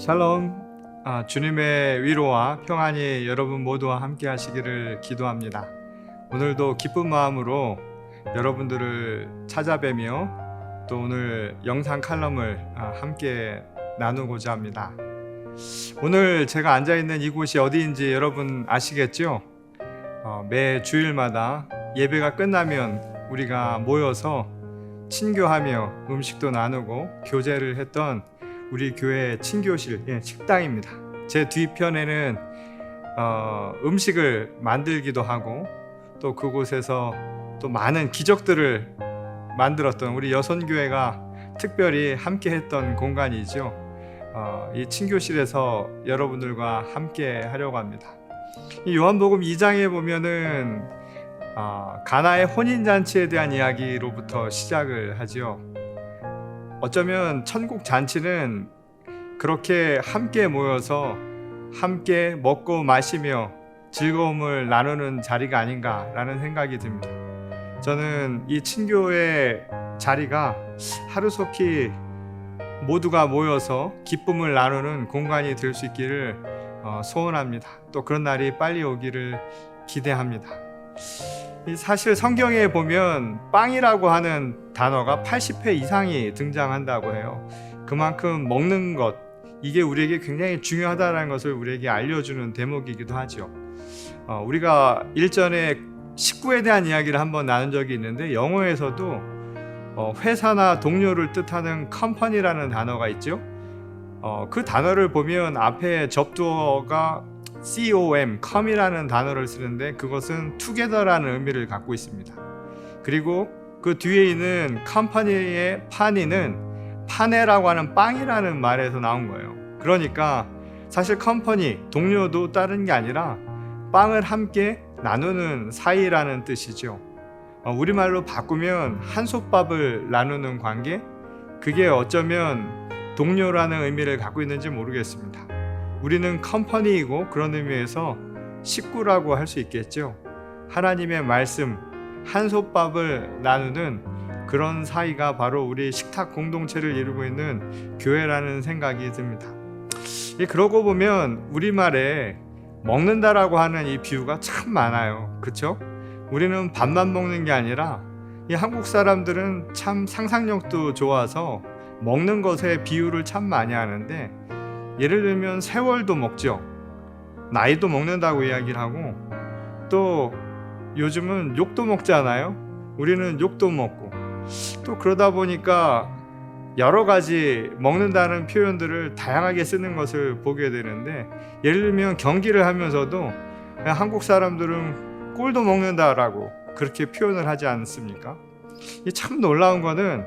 샬롬. 주님의 위로와 평안이 여러분 모두와 함께 하시기를 기도합니다. 오늘도 기쁜 마음으로 여러분들을 찾아뵈며 또 오늘 영상 칼럼을 함께 나누고자 합니다. 오늘 제가 앉아있는 이곳이 어디인지 여러분 아시겠죠? 매 주일마다 예배가 끝나면 우리가 모여서 친교하며 음식도 나누고 교제를 했던 우리 교회 친교실, 식당입니다. 제 뒤편에는 음식을 만들기도 하고 또 그곳에서 또 많은 기적들을 만들었던 우리 여선교회가 특별히 함께 했던 공간이죠. 이 친교실에서 여러분들과 함께 하려고 합니다. 이 요한복음 2장에 보면은 가나의 혼인잔치에 대한 이야기로부터 시작을 하죠. 어쩌면 천국 잔치는 그렇게 함께 모여서 함께 먹고 마시며 즐거움을 나누는 자리가 아닌가라는 생각이 듭니다. 저는 이 친교의 자리가 하루속히 모두가 모여서 기쁨을 나누는 공간이 될 수 있기를 소원합니다. 또 그런 날이 빨리 오기를 기대합니다. 사실 성경에 보면 빵이라고 하는 단어가 80회 이상이 등장한다고 해요. 그만큼 먹는 것, 이게 우리에게 굉장히 중요하다는 것을 우리에게 알려주는 대목이기도 하죠. 우리가 일전에 식구에 대한 이야기를 한번 나눈 적이 있는데 영어에서도 회사나 동료를 뜻하는 company라는 단어가 있죠. 그 단어를 보면 앞에 접두어가 com이라는 단어를 쓰는데 그것은 together라는 의미를 갖고 있습니다. 그리고 그 뒤에 있는 company의 파니는 파네라고 하는 빵이라는 말에서 나온 거예요. 그러니까 사실 company, 동료도 다른 게 아니라 빵을 함께 나누는 사이라는 뜻이죠. 우리말로 바꾸면 한솥밥을 나누는 관계, 그게 어쩌면 동료라는 의미를 갖고 있는지 모르겠습니다. 우리는 컴퍼니이고 그런 의미에서 식구라고 할 수 있겠죠. 하나님의 말씀, 한솥밥을 나누는 그런 사이가 바로 우리 식탁 공동체를 이루고 있는 교회라는 생각이 듭니다. 그러고 보면 우리말에 먹는다라고 하는 이 비유가 참 많아요. 그렇죠? 우리는 밥만 먹는 게 아니라 이 한국 사람들은 참 상상력도 좋아서 먹는 것에 비유를 참 많이 하는데, 예를 들면 세월도 먹죠. 나이도 먹는다고 이야기를 하고, 또 요즘은 욕도 먹잖아요. 우리는 욕도 먹고, 또 그러다 보니까 여러 가지 먹는다는 표현들을 다양하게 쓰는 것을 보게 되는데, 예를 들면 경기를 하면서도 한국 사람들은 꿀도 먹는다라고 그렇게 표현을 하지 않습니까? 참 놀라운 거는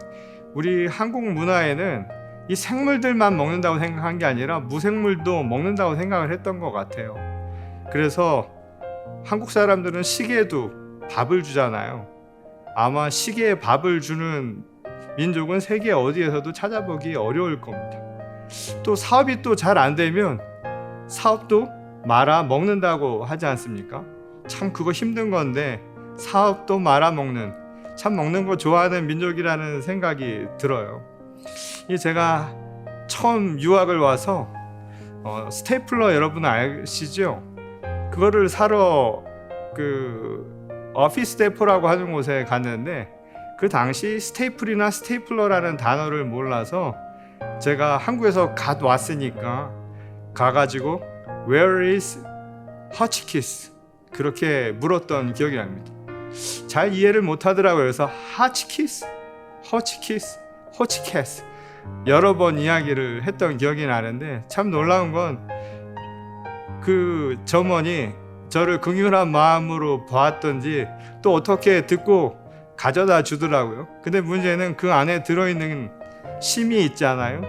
우리 한국 문화에는 이 생물들만 먹는다고 생각한 게 아니라 무생물도 먹는다고 생각을 했던 것 같아요. 그래서 한국 사람들은 시계도 밥을 주잖아요. 아마 시계에 밥을 주는 민족은 세계 어디에서도 찾아보기 어려울 겁니다. 또 사업이 또 잘 안 되면 사업도 말아 먹는다고 하지 않습니까? 참 그거 힘든 건데 사업도 말아 먹는, 참 먹는 거 좋아하는 민족이라는 생각이 들어요. 제가 처음 유학을 와서 스테이플러 여러분 아시죠? 그거를 사러 그 오피스 데포라고 하는 곳에 갔는데, 그 당시 스테이플이나 스테이플러라는 단어를 몰라서 제가 한국에서 갓 왔으니까 가가지고 Where is 허치키스? 그렇게 물었던 기억이 납니다. 잘 이해를 못하더라고요. 그래서 하치키스, 허치키스, 호치키스 여러 번 이야기를 했던 기억이 나는데, 참 놀라운 건 그 점원이 저를 긍휼한 마음으로 보았던지 또 어떻게 듣고 가져다 주더라고요. 근데 문제는 그 안에 들어있는 심이 있잖아요.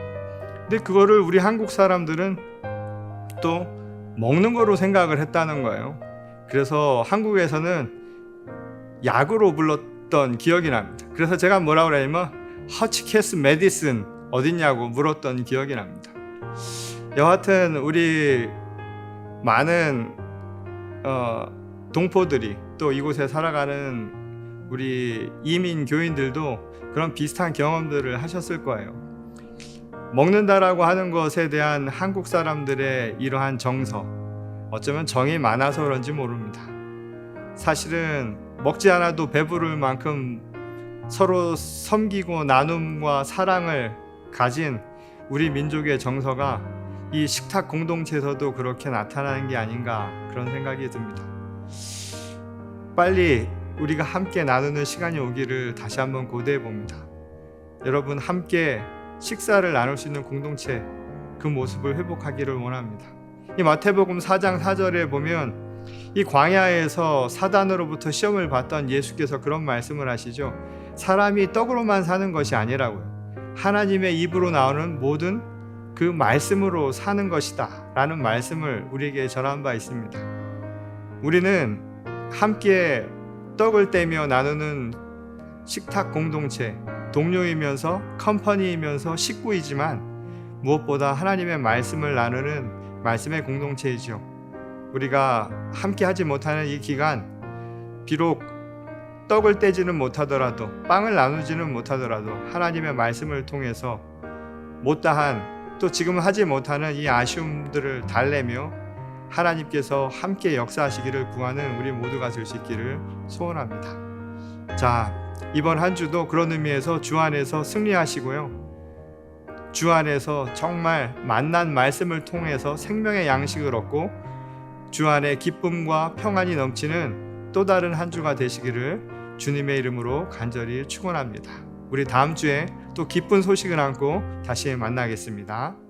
근데 그거를 우리 한국 사람들은 또 먹는 거로 생각을 했다는 거예요. 그래서 한국에서는 약으로 불렀던 기억이 납니다. 그래서 제가 뭐라고 그러냐면 허치케스 메디슨 어딨냐고 물었던 기억이 납니다. 여하튼 우리 많은 동포들이 또 이곳에 살아가는 우리 이민 교인들도 그런 비슷한 경험들을 하셨을 거예요. 먹는다라고 하는 것에 대한 한국 사람들의 이러한 정서, 어쩌면 정이 많아서 그런지 모릅니다. 사실은 먹지 않아도 배부를 만큼 서로 섬기고 나눔과 사랑을 가진 우리 민족의 정서가 이 식탁 공동체에서도 그렇게 나타나는 게 아닌가, 그런 생각이 듭니다. 빨리 우리가 함께 나누는 시간이 오기를 다시 한번 고대해 봅니다. 여러분, 함께 식사를 나눌 수 있는 공동체, 그 모습을 회복하기를 원합니다. 이 마태복음 4장 4절에 보면 이 광야에서 사단으로부터 시험을 받던 예수께서 그런 말씀을 하시죠. 사람이 떡으로만 사는 것이 아니라고요. 하나님의 입으로 나오는 모든 그 말씀으로 사는 것이다 라는 말씀을 우리에게 전한 바 있습니다. 우리는 함께 떡을 떼며 나누는 식탁 공동체, 동료이면서 컴퍼니이면서 식구이지만 무엇보다 하나님의 말씀을 나누는 말씀의 공동체이죠. 우리가 함께 하지 못하는 이 기간, 비록 떡을 떼지는 못하더라도, 빵을 나누지는 못하더라도 하나님의 말씀을 통해서 못다한, 또 지금 하지 못하는 이 아쉬움들을 달래며 하나님께서 함께 역사하시기를 구하는 우리 모두가 될 수 있기를 소원합니다. 자, 이번 한 주도 그런 의미에서 주 안에서 승리하시고요, 주 안에서 정말 만난 말씀을 통해서 생명의 양식을 얻고 주 안에 기쁨과 평안이 넘치는 또 다른 한 주가 되시기를 주님의 이름으로 간절히 축원합니다. 우리 다음 주에 또 기쁜 소식을 안고 다시 만나겠습니다.